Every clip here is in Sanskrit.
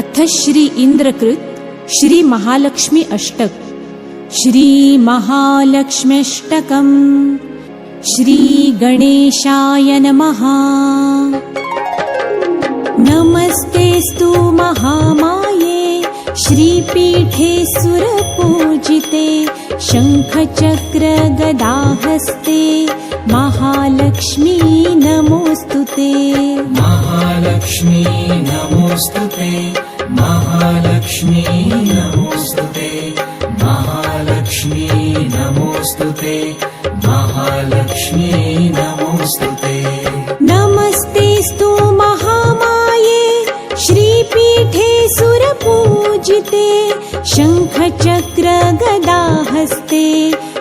अथ श्री इंद्रकृत श्री महालक्ष्मी अष्टक। श्री महालक्ष्म्यष्टकम्। श्री गणेशाय नमः। नमस्तेस्तु महामाये श्रीपीठे सुरपूजिते शंखचक्र गदाहस्ते महालक्ष्मी नमोस्तुते। महालक्ष्मी नमोस्तुते। महालक्ष्मी नमोस्तुते। महालक्ष्मी नमोस्तुते। महालक्ष्मी नमोस्तुते। नमस्तेस्तु महामाये श्रीपीठे सुरपूजिते शंखचक्र गदाहस्ते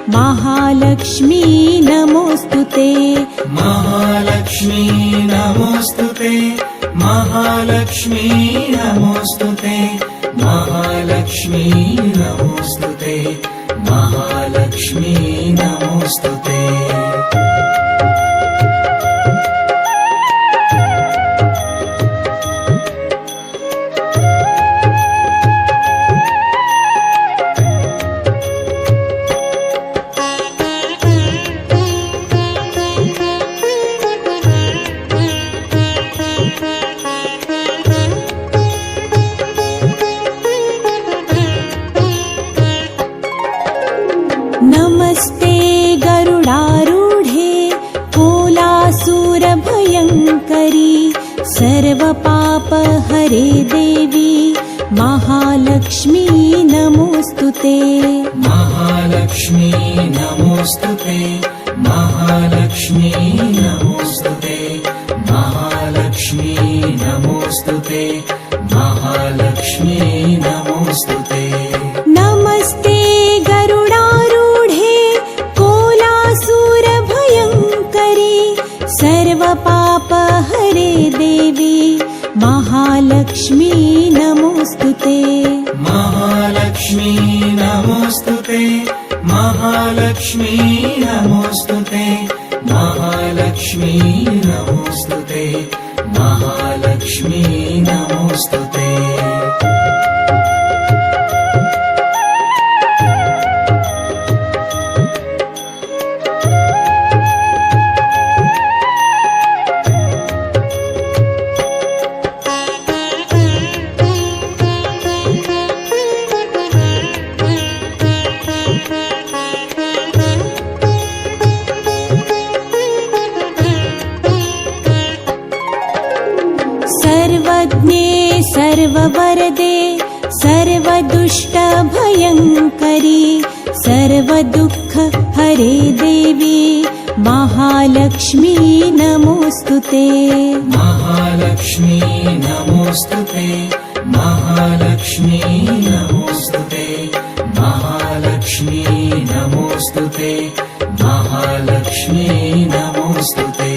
महालक्ष्मी नमोस्तुते। महालक्ष्मी नमोस्तुते। महालक्ष्मी नमोस्तुते। महालक्ष्मी नमोस्तुते। महालक्ष्मी नमोस्तुते। नमस्ते गरुडारूढे कोलासुरभयङ्करी सर्वपापहरे देवी महालक्ष्मी नमोस्तुते। महालक्ष्मी नमोस्तुते। महालक्ष्मी नमोस्तुते। महालक्ष्मी नमोस्तुते। महालक्ष्मी नमोस्तुते। नमस्ते गरुडारूढे कोलासुरभयङ्करी सर्वपापहरे देवी महालक्ष्मी नमोस्तुते। महालक्ष्मी नमोस्तुते। महालक्ष्मी नमोस्तुते। महालक्ष्मी नमोस्तुते। महालक्ष्मी नमोस्तुते। सर्वज्ञे सर्ववरदे सर्वदुष्टभयङ्करी सर्वदुःखहरे देवी महालक्ष्मी नमोस्तुते। महालक्ष्मी नमोस्तुते। महालक्ष्मी नमोस्तुते। महालक्ष्मी नमोस्तुते। महालक्ष्मी नमोस्तुते।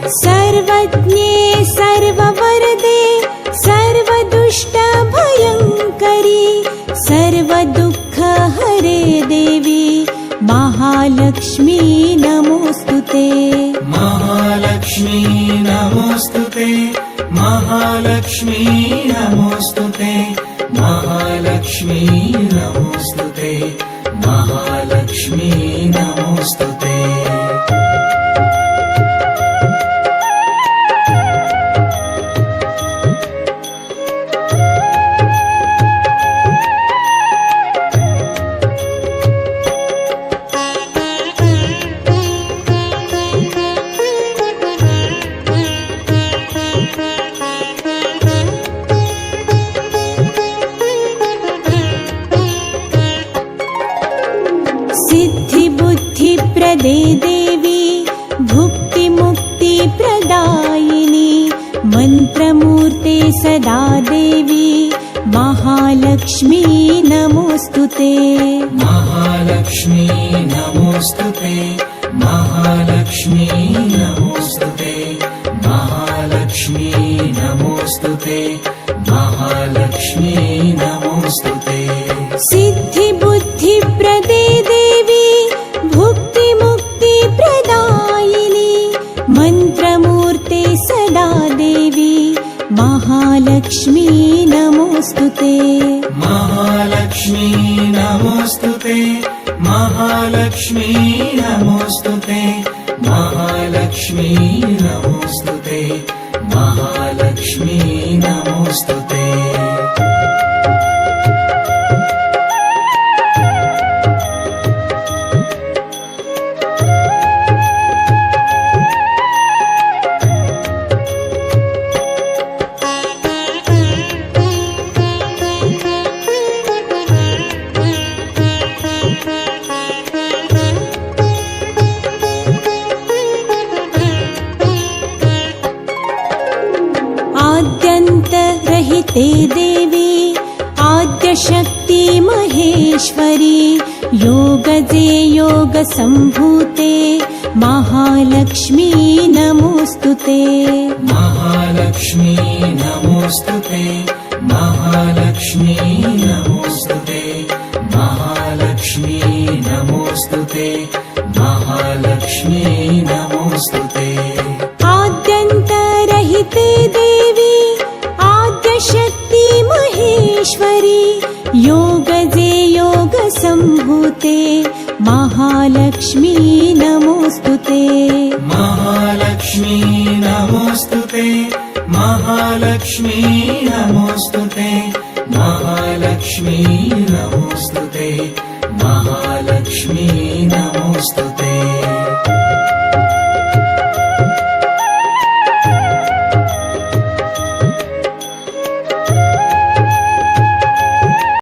सर्वज्ञे सर्ववरदे सर्वदुष्टभयङ्करी सर्वदुःखहरे देवी महालक्ष्मी नमोस्तुते। महालक्ष्मी नमोस्तुते। महालक्ष्मी नमोस्तुते। महालक्ष्मी नमोस्तुते। महालक्ष्मी नमोस्तुते। सिद्धिबुद्धिप्रदे देवी भुक्तिमुक्तिप्रदायिनी मन्त्रमूर्ते सदा देवी महालक्ष्मी नमोस्तुते। महालक्ष्मी नमोस्तुते। महालक्ष्मी नमोस्तुते। महालक्ष्मी नमोस्तुते। महालक्ष्मी नमोस्तुते। सिद्धिबुद्धिप्रदे देवी भुक्तिमुक्तिप्रदायिनी मन्त्रमूर्ते सदा देवी महालक्ष्मी महालक्ष्मी नमोऽस्तुते महालक्ष्मी नमोऽस्तुते महालक्ष्मी नमोऽस्तुते महालक्ष्मी नमोऽस्तुते महालक्ष्मी नमोऽस्तुते आद्यन्तरहिते देवी आद्यशक्ति महेश्वरी योगजे योगसम्भूते महालक्ष्मी नमोऽस्तुते महालक्ष्मी नमोऽस्तुते महालक्ष्मी नमोऽस्तुते महालक्ष्मी नमोऽस्तुते महालक्ष्मी नमोऽस्तुते आद्यन्तरहिते देवी आद्यशक्ति महेश्वरी योगजे योगसम्भूते महालक्ष्मी नमोऽस्तुते महालक्ष्मी नमोऽस्तुते महालक्ष्मी नमोऽस्तुते महालक्ष्मी नमोऽस्तुते महालक्ष्मी नमोऽस्तुते